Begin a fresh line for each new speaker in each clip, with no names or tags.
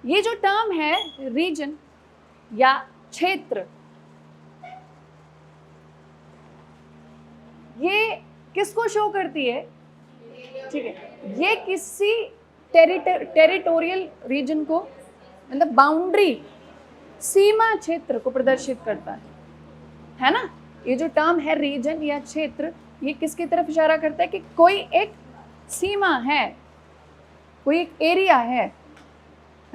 ये जो टर्म है रीजन या क्षेत्र, ये किसको शो करती है? ठीक है, ये किसी टेरिटोरियल रीजन को, मतलब बाउंड्री, सीमा क्षेत्र को प्रदर्शित करता है ना। ये जो टर्म है रीजन या क्षेत्र, ये किसकी तरफ इशारा करता है कि कोई एक सीमा है, कोई एक एरिया है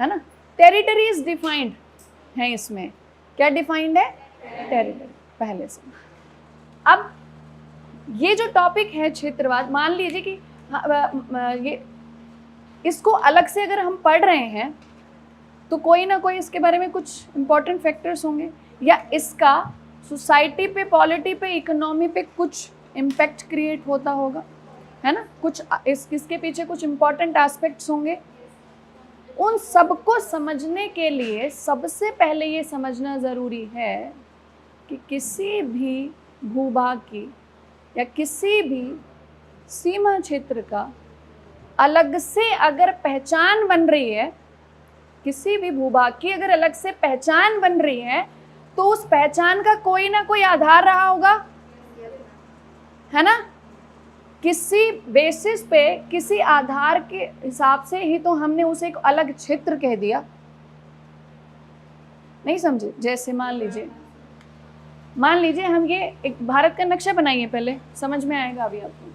ना। टेरिटरीज डिफाइंड है इसमें। क्या डिफाइंड है? टेरिटरी पहले से। अब ये जो टॉपिक है क्षेत्रवाद, मान लीजिए कि ये इसको अलग से अगर हम पढ़ रहे हैं तो कोई ना कोई इसके बारे में कुछ इंपॉर्टेंट फैक्टर्स होंगे, या इसका सोसाइटी पे, पॉलिटी पे, इकोनॉमी पे कुछ इम्पैक्ट क्रिएट होता होगा, है ना। कुछ इसके पीछे कुछ इंपॉर्टेंट एस्पेक्ट्स होंगे। उन सबको समझने के लिए सबसे पहले ये समझना ज़रूरी है कि किसी भी भूभाग की या किसी भी सीमा क्षेत्र का अलग से अगर पहचान बन रही है, किसी भी भूभाग की अगर अलग से पहचान बन रही है, तो उस पहचान का कोई ना कोई आधार रहा होगा, है ना। किसी बेसिस पे, किसी आधार के हिसाब से ही तो हमने उसे एक अलग क्षेत्र कह दिया। नहीं समझे? जैसे मान लीजिए हम ये एक भारत का नक्शा बनाइए, पहले समझ में आएगा अभी आपको।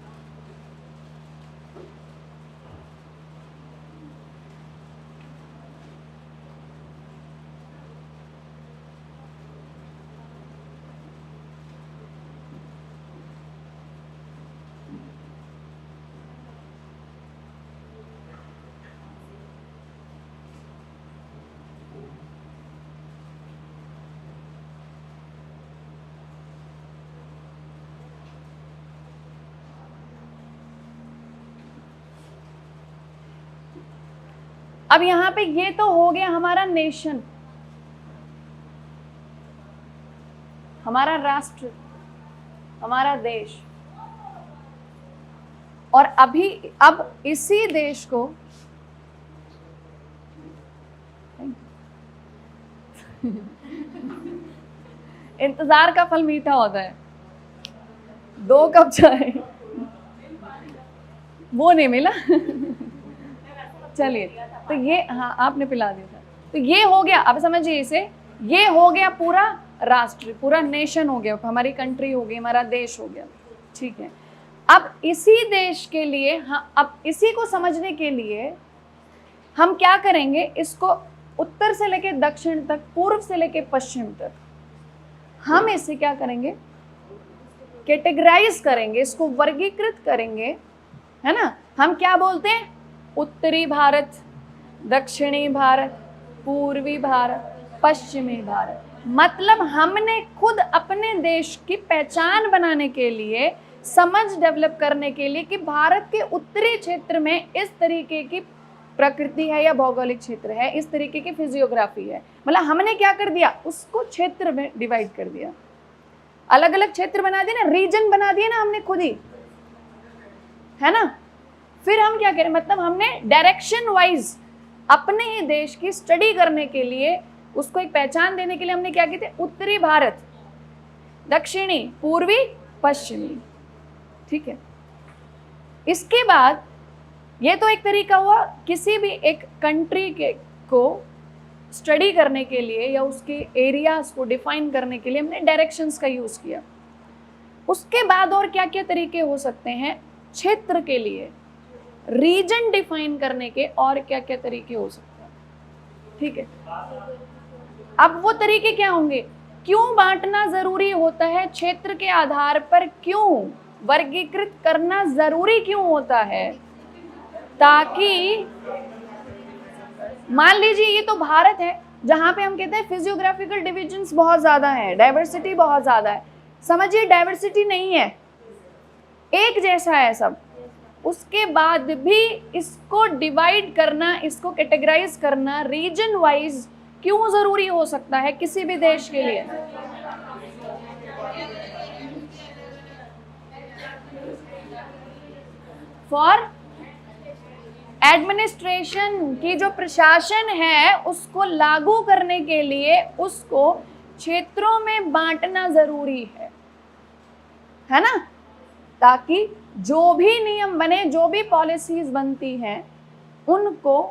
अब यहाँ पे ये तो हो गया हमारा नेशन, हमारा राष्ट्र, हमारा देश। और अब इसी देश को इंतजार का फल मीठा होता है। 2 कप चाय वो नहीं मिला। चलिए, तो ये, हाँ आपने पिला दिया था। तो ये हो गया, अब समझिए इसे, ये हो गया पूरा राष्ट्र, पूरा नेशन हो गया, हमारी कंट्री हो गई, हमारा देश हो गया। ठीक है, अब इसी देश के लिए, हाँ, अब इसी को समझने के लिए हम क्या करेंगे, इसको उत्तर से लेके दक्षिण तक, पूर्व से लेके पश्चिम तक, हम इसे क्या करेंगे, कैटेगराइज करेंगे, इसको वर्गीकृत करेंगे, है ना। हम क्या बोलते हैं? उत्तरी भारत, दक्षिणी भारत, पूर्वी भारत, पश्चिमी भारत। मतलब हमने खुद अपने देश की पहचान बनाने के लिए, समझ डेवलप करने के लिए कि भारत के उत्तरी क्षेत्र में इस तरीके की प्रकृति है या भौगोलिक क्षेत्र है, इस तरीके की फिजियोग्राफी है। मतलब हमने क्या कर दिया, उसको क्षेत्र में डिवाइड कर दिया, अलग अलग क्षेत्र बना दिए ना, रीजन बना दिए ना हमने खुद ही, है ना। फिर हम क्या करें, मतलब हमने डायरेक्शन वाइज अपने ही देश की स्टडी करने के लिए, उसको एक पहचान देने के लिए हमने क्या किए थे, उत्तरी भारत, दक्षिणी, पूर्वी, पश्चिमी। ठीक है, इसके बाद ये तो एक तरीका हुआ किसी भी एक कंट्री के को स्टडी करने के लिए या उसके एरियाज को डिफाइन करने के लिए हमने डायरेक्शंस का यूज किया। उसके बाद और क्या क्या तरीके हो सकते हैं क्षेत्र के लिए, रीजन डिफाइन करने के और क्या क्या तरीके हो सकते हैं। ठीक है, अब वो तरीके क्या होंगे, क्यों बांटना जरूरी होता है क्षेत्र के आधार पर, क्यों वर्गीकृत करना जरूरी क्यों होता है, ताकि मान लीजिए ये तो भारत है जहां पे हम कहते हैं फिजियोग्राफिकल डिविजन्स बहुत ज्यादा है, डाइवर्सिटी बहुत ज्यादा है। समझिए डाइवर्सिटी नहीं है, एक जैसा है सब, उसके बाद भी इसको डिवाइड करना, इसको कैटेगराइज करना रीजन वाइज क्यों जरूरी हो सकता है किसी भी देश के लिए। फॉर एडमिनिस्ट्रेशन की जो प्रशासन है उसको लागू करने के लिए उसको क्षेत्रों में बांटना जरूरी है ना, ताकि जो भी नियम बने, जो भी पॉलिसीज बनती हैं, उनको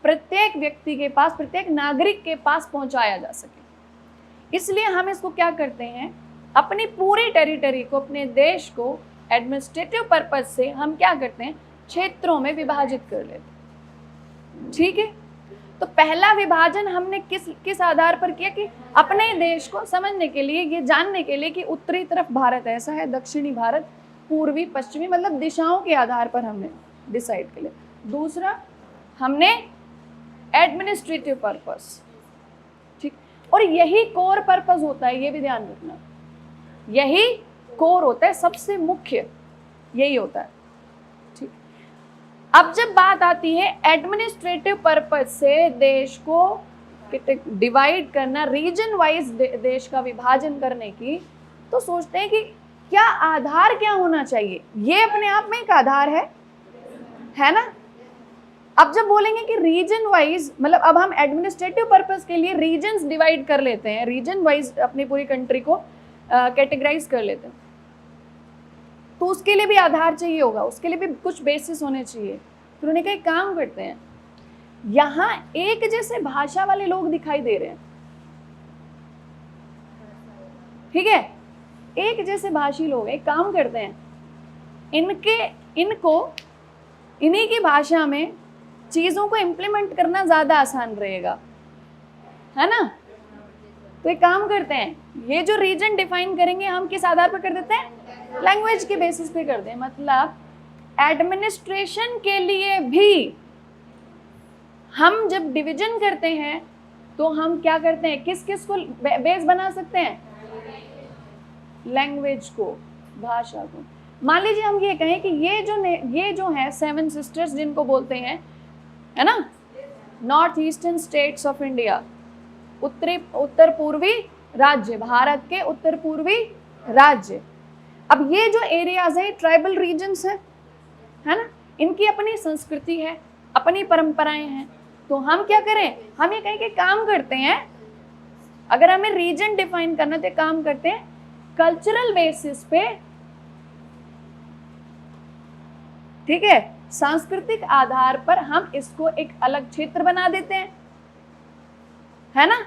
प्रत्येक व्यक्ति के पास, प्रत्येक नागरिक के पास पहुंचाया जा सके। इसलिए हम इसको क्या करते हैं, अपनी पूरी टेरिटरी को, अपने देश को एडमिनिस्ट्रेटिव पर्पज से हम क्या करते हैं, क्षेत्रों में विभाजित कर लेते हैं। ठीक है, तो पहला विभाजन हमने किस आधार पर किया कि अपने देश को समझने के लिए, ये जानने के लिए कि उत्तरी तरफ भारत ऐसा है, दक्षिणी भारत, पूर्वी पश्चिमी, मतलब दिशाओं के आधार पर हमने डिसाइड कर लिया। दूसरा, हमने एडमिनिस्ट्रेटिव पर्पस, ठीक, और यही कोर पर्पस होता है, ये भी ध्यान रखना, यही कोर होता है, सबसे मुख्य यही होता है। ठीक, अब जब बात आती है एडमिनिस्ट्रेटिव पर्पस से देश को डिवाइड करना, रीजन वाइज देश का विभाजन करने की, तो सोचते हैं कि क्या आधार क्या होना चाहिए। ये अपने आप में एक आधार है ना। अब जब बोलेंगे कि रीजन वाइज, मतलब अब हम एडमिनिस्ट्रेटिव पर्पस के लिए रीजन्स डिवाइड कर लेते हैं, रीजन वाइज अपनी पूरी कंट्री को कैटेगराइज कर लेते हैं, तो उसके लिए भी आधार चाहिए होगा, उसके लिए भी कुछ बेसिस होने चाहिए। तो उन्होंने कहा एक काम करते हैं, यहाँ एक जैसे भाषा वाले लोग दिखाई दे रहे हैं, ठीक है, एक जैसे भाषी लोग, एक काम करते हैं, इनको इन्हीं की भाषा में चीजों को इम्प्लीमेंट करना ज्यादा आसान रहेगा, है ना। तो एक काम करते हैं, ये जो रीजन डिफाइन करेंगे हम किस आधार पर कर देते हैं, लैंग्वेज के बेसिस पे कर दें। मतलब एडमिनिस्ट्रेशन के लिए भी हम जब डिवीजन करते हैं तो हम क्या करते हैं, किस किस को बेस बना सकते हैं, लैंग्वेज को, भाषा को। मान लीजिए हम ये कहें कि ये जो है 7 सिस्टर्स जिनको बोलते हैं, है ना, north eastern states of India, उत्तर पूर्वी राज्य, भारत के उत्तर पूर्वी राज्य। अब ये जो एरियाज है ट्राइबल रीजन्स है ना, इनकी अपनी संस्कृति है, अपनी परंपराएं हैं। तो हम क्या करें, हम ये कहें कि काम करते हैं, अगर हमें रीजन डिफाइन करना तो काम करते हैं कल्चरल बेसिस पे, ठीक है, सांस्कृतिक आधार पर हम इसको एक अलग क्षेत्र बना देते हैं, है ना।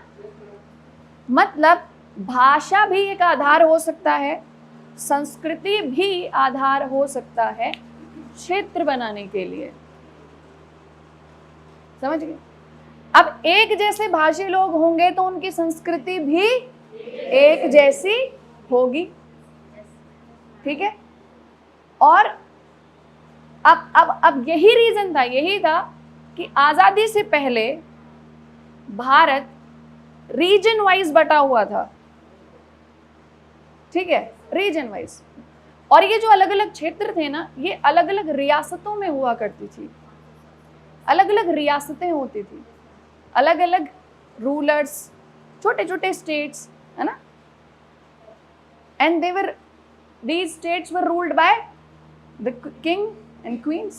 मतलब भाषा भी एक आधार हो सकता है, संस्कृति भी आधार हो सकता है क्षेत्र बनाने के लिए, समझ गए। अब एक जैसे भाषी लोग होंगे तो उनकी संस्कृति भी एक जैसी होगी, ठीक है। और अब यही रीजन था, यही था कि आजादी से पहले भारत रीजन वाइज बटा हुआ था, ठीक है, रीजन वाइज। और ये जो अलग अलग क्षेत्र थे ना, ये अलग अलग रियासतों में हुआ करती थी, अलग अलग रियासतें होती थी, अलग अलग रूलर्स, छोटे छोटे स्टेट्स, है ना। And these states were ruled by the king and queens।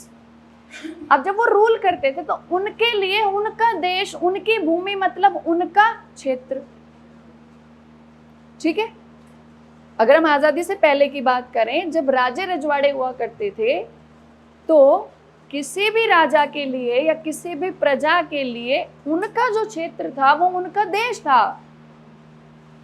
अब जब वो रूल करते थे तो उनके लिए उनका देश, उनकी भूमि, मतलब उनका क्षेत्र, ठीक है। अगर हम आजादी से पहले की बात करें, जब राजे रजवाड़े हुआ करते थे तो किसी भी राजा के लिए या किसी भी प्रजा के लिए उनका जो क्षेत्र था वो उनका देश था।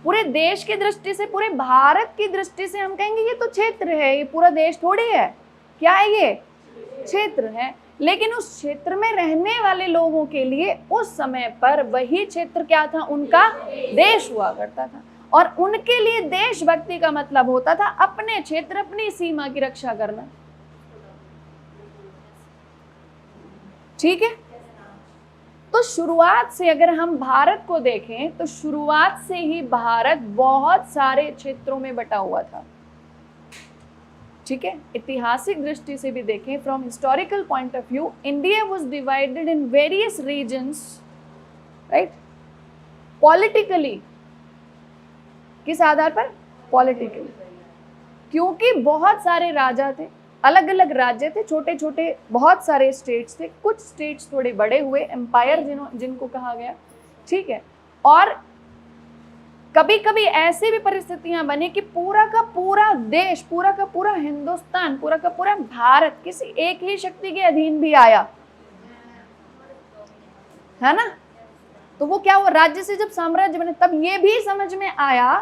पूरे देश की दृष्टि से, पूरे भारत की दृष्टि से हम कहेंगे ये तो क्षेत्र है, ये पूरा देश थोड़ी है, क्या है, ये क्षेत्र है। लेकिन उस क्षेत्र में रहने वाले लोगों के लिए उस समय पर वही क्षेत्र क्या था, उनका देश हुआ करता था। और उनके लिए देशभक्ति का मतलब होता था अपने क्षेत्र, अपनी सीमा की रक्षा करना, ठीक है। तो शुरुआत से अगर हम भारत को देखें तो शुरुआत से ही भारत बहुत सारे क्षेत्रों में बटा हुआ था, ठीक है। ऐतिहासिक दृष्टि से भी देखें, from historical point of view, India was divided in various regions, right. Politically, किस आधार पर, पॉलिटिकली, क्योंकि बहुत सारे राजा थे, अलग अलग राज्य थे, छोटे छोटे बहुत सारे स्टेट्स थे, कुछ स्टेट्स थोड़े बड़े हुए, एम्पायर जिनको कहा गया, ठीक है। और कभी कभी ऐसी भी परिस्थितियां बनी कि पूरा का पूरा देश, पूरा का पूरा हिंदुस्तान, पूरा का पूरा भारत किसी एक ही शक्ति के अधीन भी आया, है ना। तो वो क्या हुआ, राज्य से जब साम्राज्य बने तब ये भी समझ में आया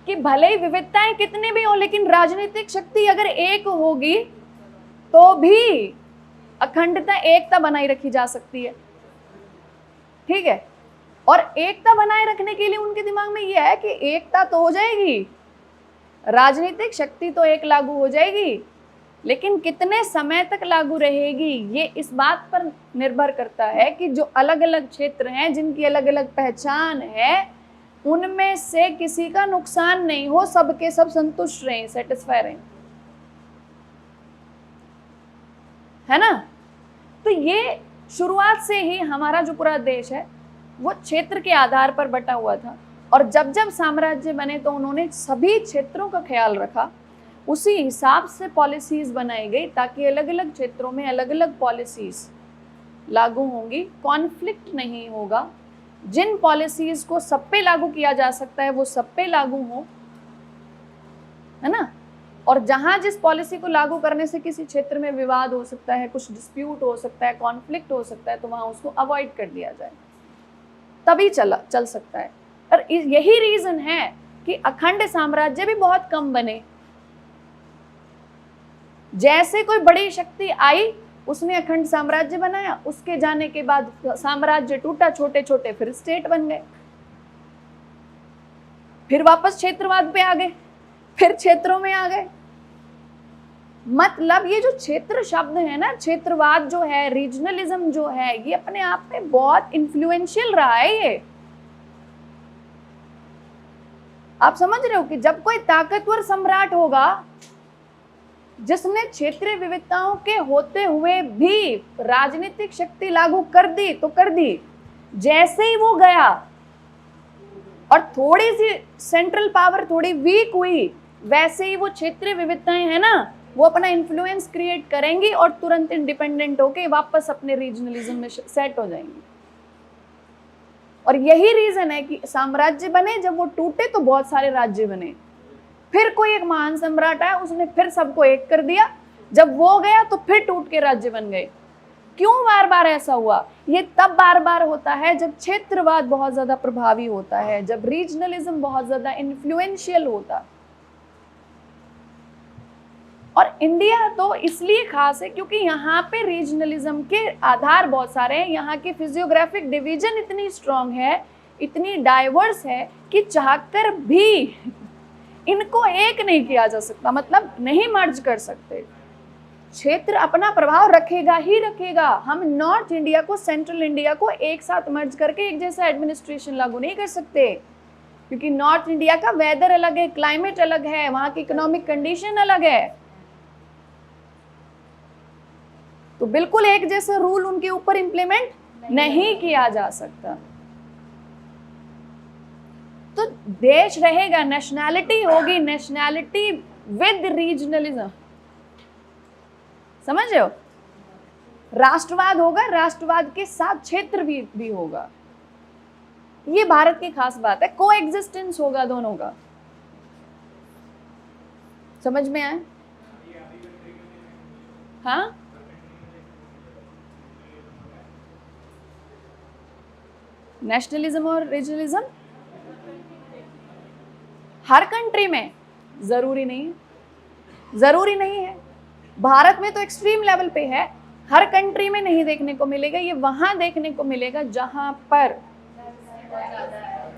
कि भले ही विविधताएं कितनी भी हो, लेकिन राजनीतिक शक्ति अगर एक होगी तो भी अखंडता, एकता बनाई रखी जा सकती है, ठीक है। और एकता बनाए रखने के लिए उनके दिमाग में यह है कि एकता तो हो जाएगी, राजनीतिक शक्ति तो एक लागू हो जाएगी, लेकिन कितने समय तक लागू रहेगी ये इस बात पर निर्भर करता है कि जो अलग अलग क्षेत्र हैं, जिनकी अलग अलग पहचान है, उनमें से किसी का नुकसान नहीं हो, सबके सब संतुष्ट रहें, सेटिस्फाई रहें, है ना। तो ये शुरुआत से ही हमारा जो पूरा देश है वो क्षेत्र के आधार पर बटा हुआ था, और जब जब साम्राज्य बने तो उन्होंने सभी क्षेत्रों का ख्याल रखा, उसी हिसाब से पॉलिसीज बनाई गई ताकि अलग अलग क्षेत्रों में अलग अलग पॉलिसीज लागू होंगी, कॉन्फ्लिक्ट नहीं होगा, जिन पॉलिसीज को सब पे लागू किया जा सकता है वो सब पे लागू हो, है ना। और जहां जिस पॉलिसी को लागू करने से किसी क्षेत्र में विवाद हो सकता है, कुछ डिस्प्यूट हो सकता है, कॉन्फ्लिक्ट हो सकता है, तो वहां उसको अवॉइड कर दिया जाए, तभी चल सकता है। और यही रीजन है कि अखंड साम्राज्य भी बहुत कम बने। जैसे कोई बड़ी शक्ति आई उसने अखंड साम्राज्य बनाया, उसके जाने के बाद साम्राज्य टूटा, छोटे छोटे फिर स्टेट बन गए, फिर वापस क्षेत्रवाद पे आ गए, फिर क्षेत्रों में आ गए। मतलब ये जो क्षेत्र शब्द है ना, क्षेत्रवाद जो है, रीजनलिज्म जो है, ये अपने आप में बहुत इन्फ्लुएंशियल रहा है। ये आप समझ रहे हो कि जब कोई ताकतवर सम्राट होगा जिसने क्षेत्रीय विविधताओं के होते हुए भी राजनीतिक शक्ति लागू कर दी तो कर दी, जैसे ही वो गया और थोड़ी सी सेंट्रल पावर थोड़ी वीक हुई, वैसे ही वो क्षेत्रीय विविधताएं है ना, वो अपना इन्फ्लुएंस क्रिएट करेंगी और तुरंत इंडिपेंडेंट होके वापस अपने रीजनलिज्म में सेट हो जाएंगी। और यही रीजन है कि साम्राज्य बने, जब वो टूटे तो बहुत सारे राज्य बने, फिर कोई एक महान सम्राट आया, उसने फिर सबको एक कर दिया, जब वो गया तो फिर टूट के राज्य बन गए। क्यों बार बार ऐसा हुआ? ये तब बार बार होता है जब क्षेत्रवाद बहुत ज्यादा प्रभावी होता है, जब रीजनलिज्म बहुत ज्यादा इन्फ्लुएंशियल होता। और इंडिया तो इसलिए खास है क्योंकि यहाँ पे रीजनलिज्म के आधार बहुत सारे हैं, यहाँ की फिजियोग्राफिक डिवीजन इतनी स्ट्रांग है, इतनी डाइवर्स है कि चाहकर भी इनको एक नहीं किया जा सकता, मतलब नहीं मर्ज कर सकते। क्षेत्र अपना प्रभाव रखेगा ही रखेगा। हम नॉर्थ इंडिया को, सेंट्रल इंडिया को एक साथ मर्ज करके एक जैसा एडमिनिस्ट्रेशन लागू नहीं कर सकते, क्योंकि नॉर्थ इंडिया का वेदर अलग है, क्लाइमेट अलग है, वहां की इकोनॉमिक कंडीशन अलग है, तो बिल्कुल एक जैसा रूल उनके ऊपर इंप्लीमेंट नहीं किया जा सकता। तो देश रहेगा, नेशनैलिटी होगी, नेशनैलिटी विद रीजनलिज्म, समझ रहे हो? राष्ट्रवाद होगा, राष्ट्रवाद के साथ क्षेत्र भी होगा। ये भारत की खास बात है, को एग्जिस्टेंस होगा दोनों का। समझ में आए? हाँ, नेशनलिज्म और रीजनलिज्म हर कंट्री में जरूरी नहीं है, जरूरी नहीं है। भारत में तो एक्सट्रीम लेवल पे है, हर कंट्री में नहीं देखने को मिलेगा। ये वहां देखने को मिलेगा जहां पर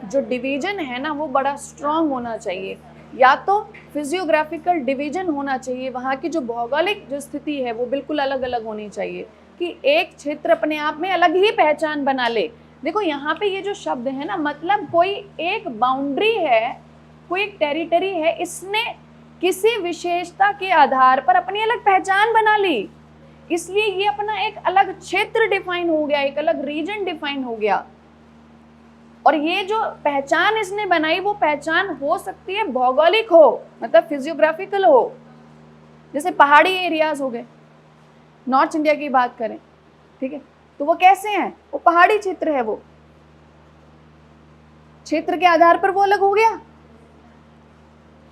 जो डिवीजन है ना वो बड़ा स्ट्रांग होना चाहिए, या तो फिजियोग्राफिकल डिवीजन होना चाहिए, वहाँ की जो भौगोलिक जो स्थिति है वो बिल्कुल अलग अलग होनी चाहिए कि एक क्षेत्र अपने आप में अलग ही पहचान बना ले। देखो यहाँ पे ये जो शब्द है ना, मतलब कोई एक बाउंड्री है, कोई एक टेरिटरी है, इसने किसी विशेषता के आधार पर अपनी अलग पहचान बना ली, इसलिए ये अपना एक अलग क्षेत्र डिफाइन हो गया, एक अलग रीजन डिफाइन हो गया। और ये जो पहचान इसने बनाई वो पहचान हो सकती है भौगोलिक हो, मतलब फिजियोग्राफिकल हो, जैसे पहाड़ी एरियाज हो गए, नॉर्थ इंडिया की बात करें, ठीक है, तो वो कैसे हैं, वो पहाड़ी क्षेत्र है, वो क्षेत्र के आधार पर वो अलग हो गया,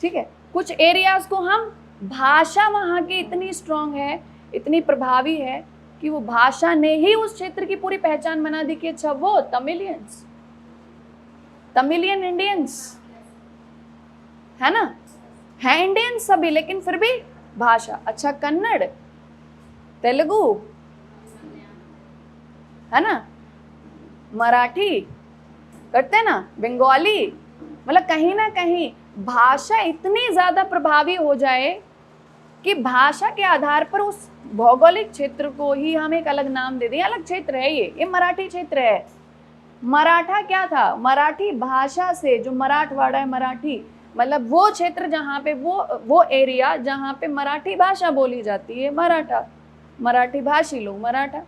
ठीक है। कुछ एरियाज को हम, भाषा वहां की इतनी स्ट्रांग है, इतनी प्रभावी है कि वो भाषा ने ही उस क्षेत्र की पूरी पहचान बना दी कि अच्छा वो तमिलियंस, तमिलियन इंडियंस है ना, है इंडियंस सभी, लेकिन फिर भी भाषा, अच्छा कन्नड़, तेलुगु है ना, मराठी करते ना, बंगाली, मतलब कहीं ना कहीं भाषा इतनी ज्यादा प्रभावी हो जाए कि भाषा के आधार पर उस भौगोलिक क्षेत्र को ही हम एक अलग नाम दे दें, अलग क्षेत्र है ये मराठी क्षेत्र है। मराठा क्या था, मराठी भाषा से, जो मराठवाड़ा है मराठी, मतलब वो क्षेत्र जहाँ पे वो एरिया जहाँ पे मराठी भाषा बोली जाती है, मराठा, मराठी भाषी लोग मराठा।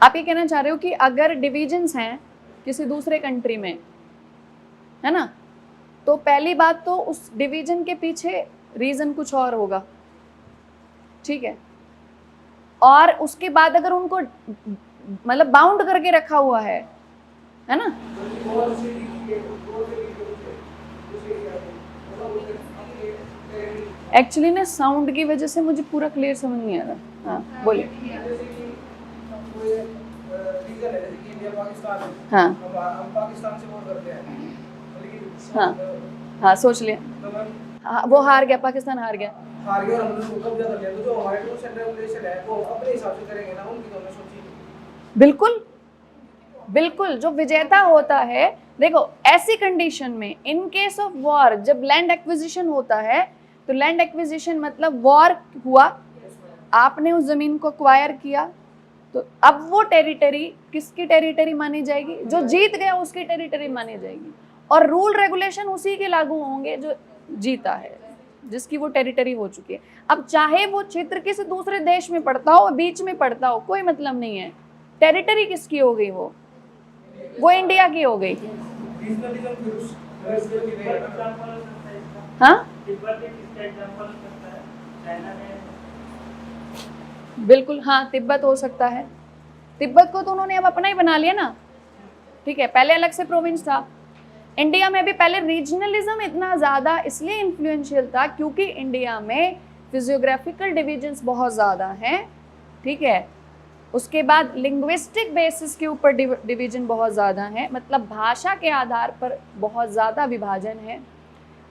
आप ये कहना चाह रहे हो कि अगर डिविजन्स हैं किसी दूसरे कंट्री में, है ना, तो पहली बात तो उस डिवीजन के पीछे रीजन कुछ और होगा, ठीक है, और उसके बाद अगर उनको मतलब बाउंड करके रखा हुआ है ना, एक्चुअली ना साउंड की वजह से मुझे पूरा क्लियर समझ नहीं आ रहा। हाँ बोलिए। हाँ हाँ हाँ सोच लिया, हाँ, वो हार गया, पाकिस्तान हार गया,
और हम लोग कब्जा कर लिया, तो जो हमारे रूल्स एंड रेगुलेशन है वो अपने हिसाब से करेंगे ना, उनकी तो हमने सोची।
बिल्कुल बिल्कुल, जो विजेता होता है, देखो ऐसी कंडीशन में इन केस ऑफ वॉर, जब लैंड एक्विजिशन होता है, तो लैंड एक्विजिशन मतलब वॉर हुआ, आपने उस जमीन को एक्वायर किया, तो अब वो टेरिटरी किसकी टेरिटरी मानी जाएगी, जो जीत गया उसकी टेरिटरी मानी जाएगी, और रूल रेगुलेशन उसी के लागू होंगे जो जीता है, जिसकी वो टेरिटरी हो चुकी है। अब चाहे वो क्षेत्र किसी दूसरे देश में पड़ता हो, बीच में पड़ता हो, कोई मतलब नहीं है, टेरिटरी किसकी हो गई, वो इंडिया की हो गई। हाँ बिल्कुल, हाँ तिब्बत हो सकता है, तिब्बत को तो उन्होंने अब अपना ही बना लिया ना, ठीक है, पहले अलग से प्रोविंस था। इंडिया में भी पहले रीजनलिज्म इतना ज़्यादा इसलिए इन्फ्लुएंशियल था क्योंकि इंडिया में फिजियोग्राफिकल डिविजन्स बहुत ज़्यादा हैं, ठीक है, उसके बाद लिंग्विस्टिक बेसिस के ऊपर डिवीजन बहुत ज़्यादा है, मतलब भाषा के आधार पर बहुत ज़्यादा विभाजन है,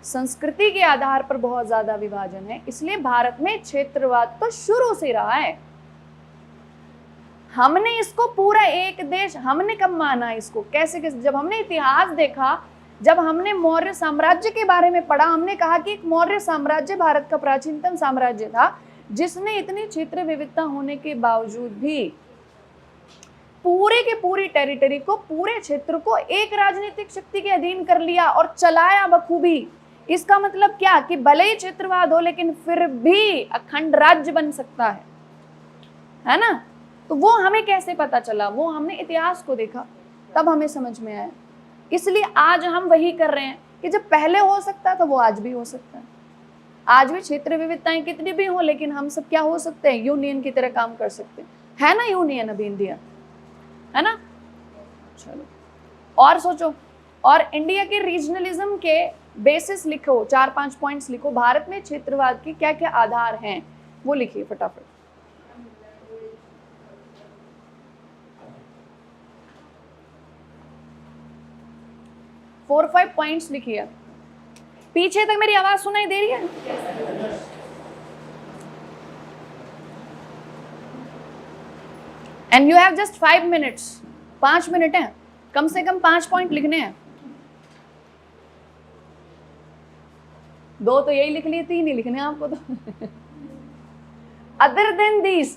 संस्कृति के आधार पर बहुत ज़्यादा विभाजन है, इसलिए भारत में क्षेत्रवाद तो शुरू से रहा है। हमने इसको पूरा एक देश, हमने कब माना इसको, कैसे जब हमने इतिहास देखा, जब हमने मौर्य साम्राज्य के बारे में पढ़ा, हमने कहा कि एक मौर्य साम्राज्य भारत का प्राचीनतम साम्राज्य था, जिसने इतनी क्षेत्र विविधता होने के बावजूद भी पूरे के पूरी टेरिटरी को, पूरे क्षेत्र को एक राजनीतिक शक्ति के अधीन कर लिया और चलाया बखूबी। इसका मतलब क्या कि भले ही क्षेत्रवाद हो लेकिन फिर भी अखंड राज्य बन सकता है ना। तो वो हमें कैसे पता चला, वो हमने इतिहास को देखा, तब हमें समझ में आया। इसलिए आज हम वही कर रहे हैं कि जब पहले हो सकता था वो आज भी हो सकता है। आज भी क्षेत्र विविधताएं कितनी भी हो, लेकिन हम सब क्या हो सकते हैं, यूनियन की तरह काम कर सकते हैं ना, यूनियन अभी इंडिया है ना। चलो और सोचो, और इंडिया के रीजनलिज्म के बेसिस लिखो, 4-5 पॉइंट्स लिखो, भारत में क्षेत्रवाद के क्या क्या आधार हैं वो लिखिए फटाफट। फोर 5 पॉइंट्स लिखिए। पीछे तक मेरी आवाज सुनाई दे रही है? And you have just 5 minutes, 5 minute है, कम से कम 5 पॉइंट लिखने हैं। दो तो यही लिख लिए, तीन ही लिखने हैं आपको तो। अदर देन दिस,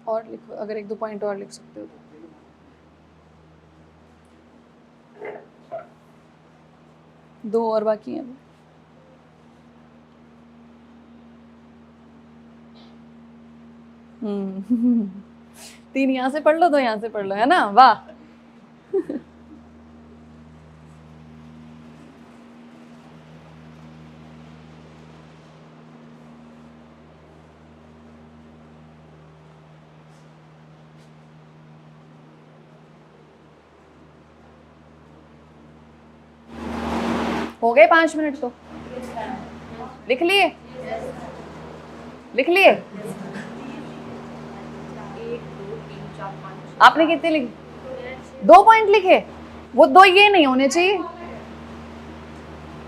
और लिखो, अगर एक दो पॉइंट और लिख सकते हो तो। दो और बाकी हैं। तीन यहाँ से पढ़ लो, दो यहाँ से पढ़ लो, है ना? वाह। हो गए 5 मिनट तो? लिख लिए? लिख लिए? आपने कितने लिखे? 2 पॉइंट लिखे। वो 2 ये नहीं होने चाहिए।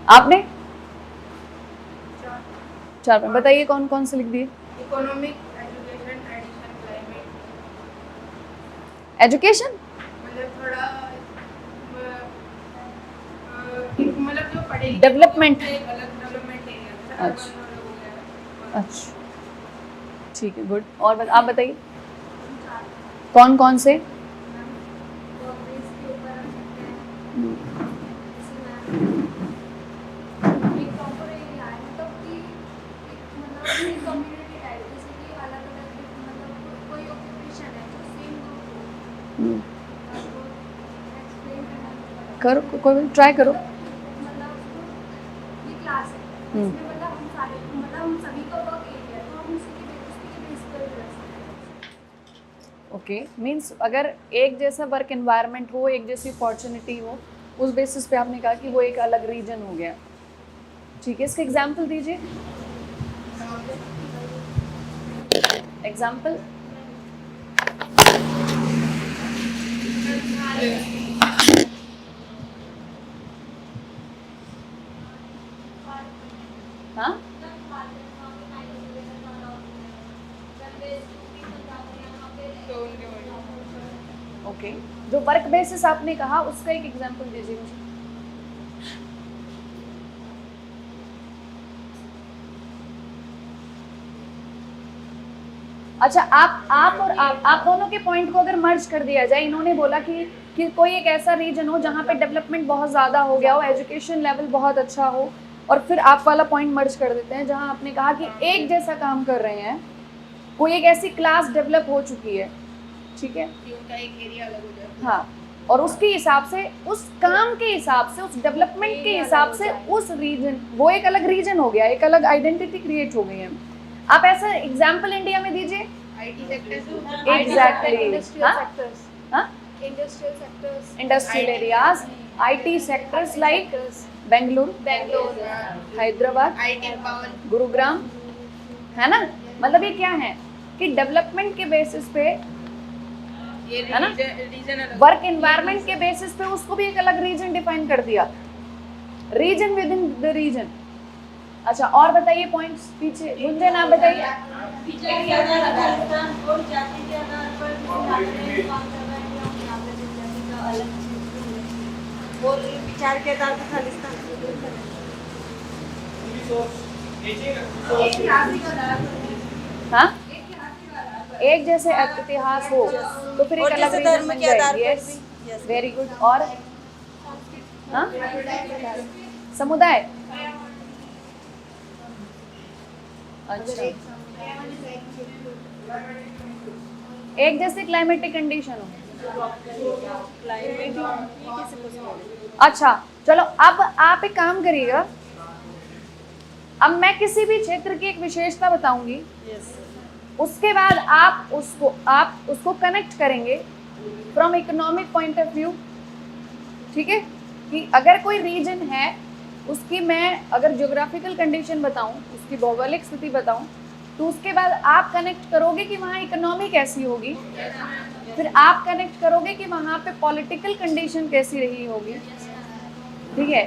आपने 4 पॉइंट बताइए, कौन कौन से लिख दिए?
Economic, education, addition, climate.
Education
मतलब थोड़ा मतलब जो पढ़े लिखे
डेवलपमेंट,
अलग डेवलपमेंट एरिया।
अच्छा अच्छा, ठीक है, गुड। और आप बताइए कौन कौन से? करो, कोई ट्राई करो। ओके, मीन्स अगर एक जैसा वर्क एनवायरनमेंट हो, एक जैसी अपॉर्चुनिटी हो, उस बेसिस पे आपने कहा कि वो एक अलग रीजन हो गया। ठीक है, इसका एग्जाम्पल दीजिए। एग्जाम्पल हाँ, ओके, जो वर्क बेसिस आपने कहा उसका एक एग्जांपल दीजिए मुझे। अच्छा, आप और आप दोनों के पॉइंट को अगर मर्ज कर दिया जाए, इन्होंने बोला कि कोई एक ऐसा रीजन हो जहाँ पे डेवलपमेंट बहुत ज़्यादा हो गया हो, एजुकेशन लेवल बहुत अच्छा हो, और फिर आप वाला पॉइंट मर्ज कर देते हैं जहाँ आपने कहा कि एक जैसा काम कर रहे हैं, कोई एक ऐसी क्लास डेवलप हो चुकी है, ठीक है,
उनका एक एरिया अलग हो जाता है।
हाँ, और उसके हिसाब से, उस काम के हिसाब से, उस डेवलपमेंट के हिसाब से उस रीजन, वो एक अलग रीजन हो गया, एक अलग आइडेंटिटी क्रिएट हो गई है। आप ऐसा एग्जाम्पल इंडिया में दीजिए।
IT sector,
exactly,
industrial sectors,
हाँ,
industrial sectors,
industrial areas, IT sectors like Bengaluru, Hyderabad,
IT power,
Gurugram, है ना? मतलब ये क्या है कि डेवलपमेंट के बेसिस पे,
ये
है ना,
रीजन अलग,
वर्क एनवायरनमेंट के बेसिस पे उसको भी एक अलग रीजन डिफाइन कर दिया, region within the region. अच्छा, और बताइए पॉइंट्स पीछे, मुझे ना बताइए।
विचार के आधार पर खालिस्तान
हाँ, एक जैसे इतिहास हो तो फिर एक
और
अलग
जैसे
रीजन
धर्म
बन
के आधार
जाए।
पर
यस,
भी, yes.
Very good. और हाँ, समुदाय। अच्छा, एक जैसे क्लाइमेटिक कंडीशन हो।
क्लाइमेट ये किसी को समझ।
अच्छा चलो, अब आप एक काम करिएगा, अब मैं किसी भी क्षेत्र की एक विशेषता बताऊंगी,
यस
उसके बाद आप उसको कनेक्ट करेंगे from economic point of view. ठीक है, कि अगर कोई रीजन है उसकी मैं अगर ज्योग्राफिकल कंडीशन बताऊं, उसकी भौगोलिक स्थिति बताऊं, तो उसके बाद आप कनेक्ट करोगे कि वहाँ इकोनॉमी कैसी होगी, फिर आप कनेक्ट करोगे कि वहाँ पे पॉलिटिकल कंडीशन कैसी रही होगी, ठीक है,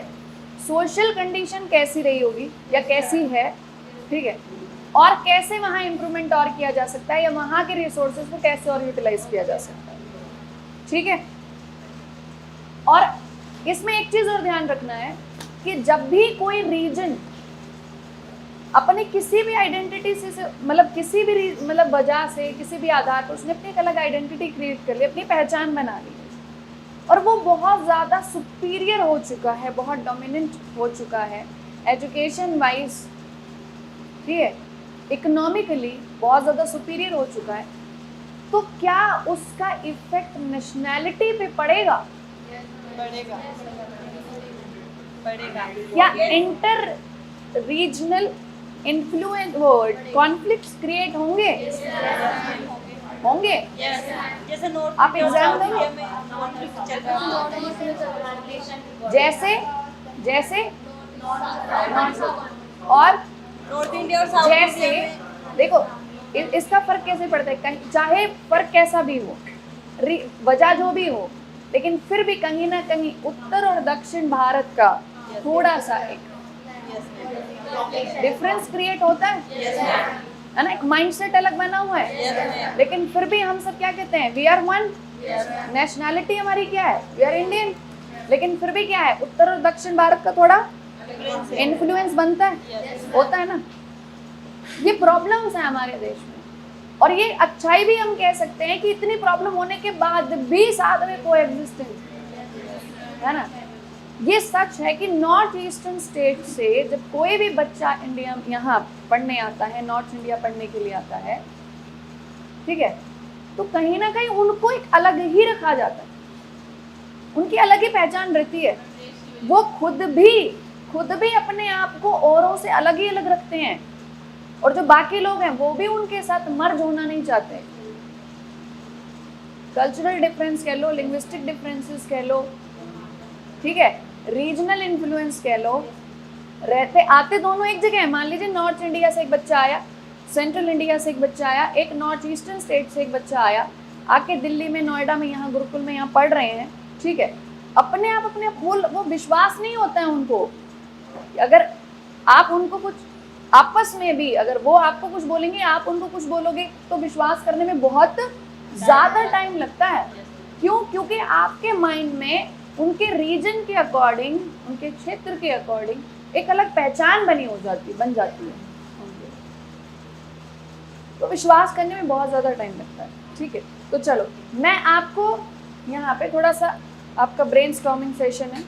सोशल कंडीशन कैसी रही होगी या कैसी है, ठीक है, और कैसे वहाँ इम्प्रूवमेंट और किया जा सकता है या वहाँ के रिसोर्सेज को कैसे और यूटिलाइज किया जा सकता है। ठीक है, और इसमें एक चीज और ध्यान रखना है कि जब भी कोई रीजन अपने किसी भी आइडेंटिटी से मतलब किसी भी मतलब वजह से किसी भी आधार पर उसने अपनी एक अलग आइडेंटिटी क्रिएट कर ली, अपनी पहचान बना ली और वो बहुत ज़्यादा सुपीरियर हो चुका है, बहुत डोमिनेंट हो चुका है एजुकेशन वाइज, ठीक है, इकोनॉमिकली बहुत ज़्यादा सुपीरियर हो चुका है, तो क्या उसका इफेक्ट नेशनैलिटी पे पड़ेगा?
बढ़ेगा बढ़ेगा।
क्या इंटर रीजनल इन्फ्लुएंस वो कॉन्फ्लिक्ट्स क्रिएट होंगे? होंगे।
जैसे नॉर्थ
आप एग्जाम दो।
इंडिया में कॉन्फ्लिक्ट चल रहा है,
जैसे और
नॉर्थ इंडिया और साउथ
जैसे
इंडिया में।
देखो इसका फर्क कैसे पड़ता है, कहीं चाहे फर्क कैसा भी हो, वजह जो भी हो, लेकिन फिर भी कहीं ना कहीं उत्तर और दक्षिण भारत का थोड़ा सा एक डिफरेंस क्रिएट होता है ना, एक माइंडसेट अलग बना हुआ है, लेकिन फिर भी हम सब क्या कहते हैं, वी आर वन, नेशनैलिटी हमारी क्या है, वी आर इंडियन, लेकिन फिर भी क्या है, उत्तर और दक्षिण भारत का थोड़ा इन्फ्लुएंस बनता है, होता है ना। ये प्रॉब्लम्स है हमारे देश में, और ये अच्छाई भी हम कह सकते हैं कि इतनी प्रॉब्लम होने के बाद भी साथ में कोएग्जिस्टेंस है ना। ये सच है कि नॉर्थ ईस्टर्न स्टेट से जब कोई भी बच्चा इंडिया यहाँ पढ़ने आता है, नॉर्थ इंडिया पढ़ने के लिए आता है, ठीक है, तो कहीं ना कहीं उनको एक अलग ही रखा जाता है, उनकी अलग ही पहचान रहती है, वो खुद भी अपने आप को औरों से अलग ही अलग रखते हैं, और जो बाकी लोग हैं वो भी उनके साथ मर्ज होना नहीं चाहते। कल्चरल डिफरेंस कह लो, लिंग्विस्टिक डिफरेंसेस कह लो, ठीक है, रीजनल इन्फ्लुएंस कह लो, रहते आते दोनों एक जगह है। मान लीजिए नॉर्थ इंडिया से एक बच्चा आया, सेंट्रल इंडिया से एक बच्चा आया, एक नॉर्थ ईस्टर्न स्टेट से एक बच्चा आया, आके दिल्ली में, नोएडा में, यहाँ गुरुकुल में यहाँ पढ़ रहे हैं, ठीक है, अपने आप वो विश्वास नहीं होता है उनको। अगर आप उनको कुछ आपस में भी, अगर वो आपको कुछ बोलेंगे, आप उनको कुछ बोलोगे, तो विश्वास करने में बहुत ज़्यादा टाइम लगता है। क्यों? क्योंकि आपके माइंड में उनके रीजन के अकॉर्डिंग, उनके क्षेत्र के अकॉर्डिंग एक अलग पहचान बन जाती है, तो विश्वास करने में बहुत ज़्यादा टाइम लगता है। ठीक है, तो चलो मैं आपको यहाँ पे थोड़ा सा, आपका ब्रेनस्टॉर्मिंग सेशन है,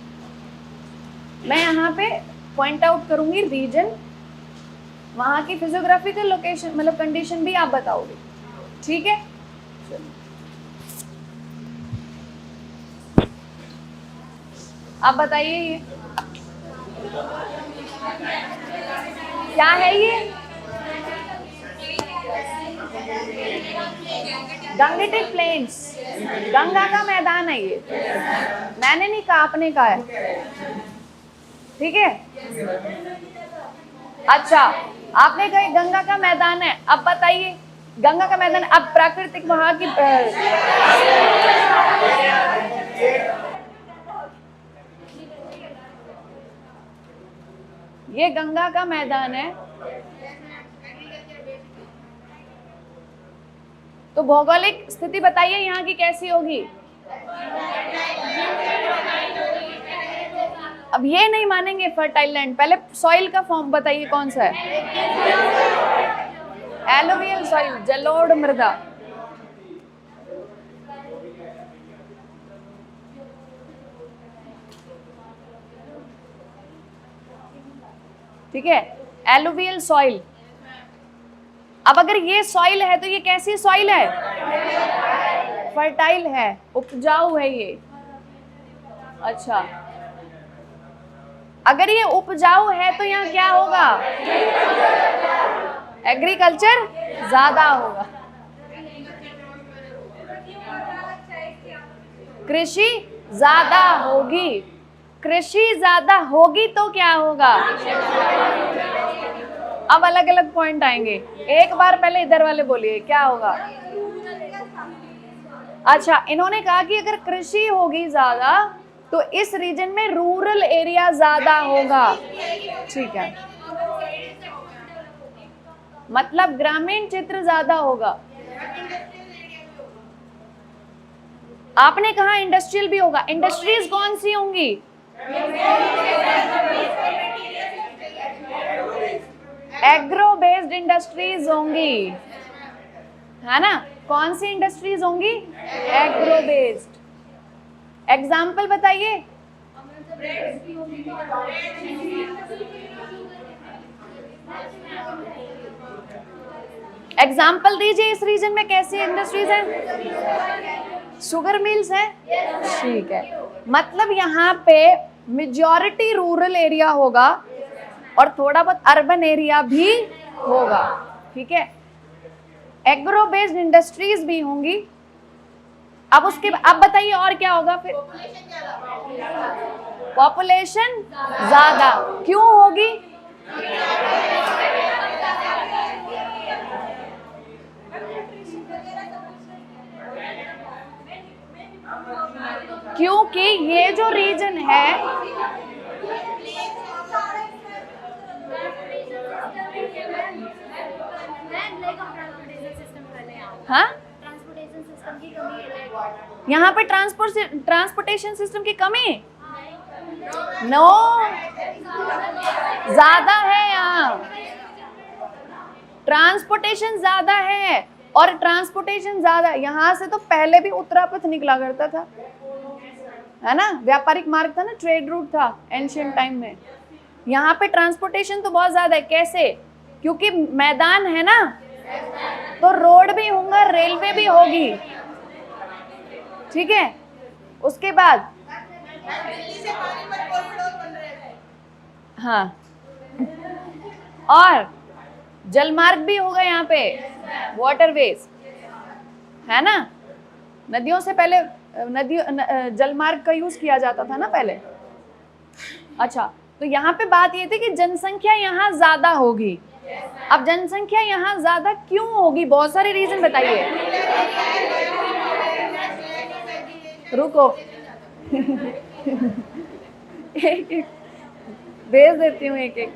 मैं यहाँ पे पॉइंट आउट करूँगी रीजन, वहाँ की फिजियोग्राफिकल लोकेशन मतलब कंडीशन भी आप बताओगे, ठीक है। चलो आप बताइए ये क्या है? ये गंगेटिक प्लेन्स, गंगा का मैदान है ये, मैंने नहीं कहा, आपने कहा है, ठीक है। अच्छा, आपने कहा गंगा का मैदान है, अब बताइए गंगा का मैदान, अब प्राकृतिक वहां की ये गंगा का मैदान है, तो भौगोलिक स्थिति बताइए यहाँ की कैसी होगी। अब ये नहीं मानेंगे फर्टाइल लैंड, पहले सॉइल का फॉर्म बताइए कौन सा है। एलुवियल सॉइल, जलोढ़ मृदा, ठीक है, एलुवियल सॉइल। अब अगर ये सॉइल है तो ये कैसी सॉइल है? फर्टाइल है, उपजाऊ है ये। अच्छा, अगर ये उपजाऊ है तो यहाँ क्या होगा? एग्रीकल्चर ज्यादा होगा, कृषि ज्यादा होगी। कृषि ज्यादा होगी तो क्या होगा? अब अलग अलग पॉइंट आएंगे, एक बार पहले इधर वाले बोलिए क्या होगा। अच्छा, इन्होंने कहा कि अगर कृषि होगी ज्यादा तो इस रीजन में रूरल एरिया ज्यादा होगा। ठीक है, मतलब ग्रामीण क्षेत्र ज्यादा होगा। आपने कहा इंडस्ट्रियल भी होगा, इंडस्ट्रीज कौन सी होंगी? एग्रो बेस्ड इंडस्ट्रीज होंगी, है ना? कौन सी इंडस्ट्रीज होंगी? Agro based. एग्जाम्पल बताइए। एग्जाम्पल दीजिए, इस रीजन में कैसी इंडस्ट्रीज हैं? शुगर मिल्स है। ठीक है, मतलब यहाँ पे मेजॉरिटी रूरल एरिया होगा और थोड़ा बहुत अर्बन एरिया भी होगा। ठीक है, एग्रो बेस्ड इंडस्ट्रीज भी होंगी। अब उसके अब बताइए और क्या होगा फिर? पॉपुलेशन ज्यादा क्यों होगी? क्योंकि ये जो रीजन है, हाँ,
ट्रांसपोर्टेशन सिस्टम की कमी है।
यहाँ पे ट्रांसपोर्टेशन सिस्टम की कमी नो ज्यादा है। यहाँ ट्रांसपोर्टेशन ज्यादा है, और ट्रांसपोर्टेशन ज्यादा यहाँ से तो पहले भी उत्तरापथ निकला करता था, है ना? व्यापारिक मार्ग था ना, ट्रेड रूट था एंशिएंट टाइम में। यहाँ पे ट्रांसपोर्टेशन तो बहुत ज्यादा है। कैसे? क्योंकि मैदान है ना, तो रोड भी होगा, रेलवे भी होगी। ठीक है, उसके बाद हाँ, और जलमार्ग भी होगा यहाँ पे, वाटरवेज, है ना? नदियों से पहले जलमार्ग का यूज किया जाता था ना पहले। अच्छा, तो यहाँ पे बात ये थी कि जनसंख्या यहाँ ज्यादा होगी। अब जनसंख्या यहाँ ज्यादा क्यों होगी? बहुत सारे रीजन बताइए। रुको एक एक भेज देती हूँ, एक एक।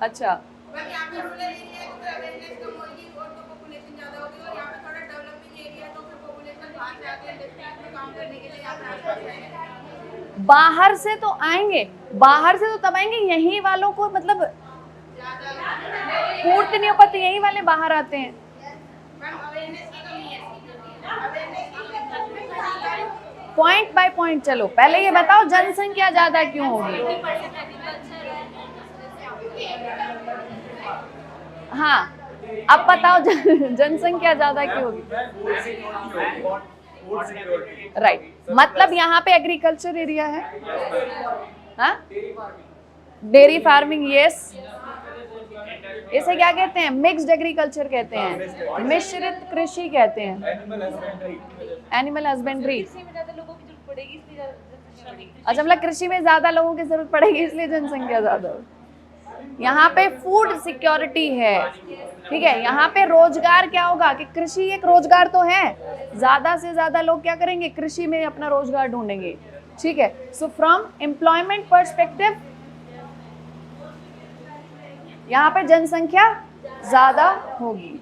अच्छा, बाहर से तो आएंगे, बाहर से तो तब आएंगे, यहीं वालों को मतलब पूर्ति नहीं हो पाती, यहीं वाले बाहर आते हैं। पॉइंट बाय पॉइंट चलो, पहले ये बताओ जनसंख्या ज्यादा क्यों होगी? हाँ, अब बताओ जनसंख्या ज्यादा क्यों होगी? राइट, मतलब यहाँ पे एग्रीकल्चर एरिया है, हाँ, डेयरी फार्मिंग, यस। इसे क्या कहते हैं? मिक्स्ड एग्रीकल्चर कहते हैं, मिश्रित कृषि कहते हैं, एनिमल हस्बेंड्री। अच्छा, मतलब कृषि में ज्यादा लोगों की जरूरत पड़ेगी इसलिए जनसंख्या ज्यादा हो। यहाँ पे फूड सिक्योरिटी है। ठीक है, यहाँ पे रोजगार क्या होगा कि कृषि एक रोजगार तो है, ज्यादा से ज्यादा लोग क्या करेंगे? कृषि में अपना रोजगार ढूंढेंगे। ठीक है, सो फ्रॉम एम्प्लॉयमेंट पर्सपेक्टिव यहाँ पे जनसंख्या ज्यादा होगी।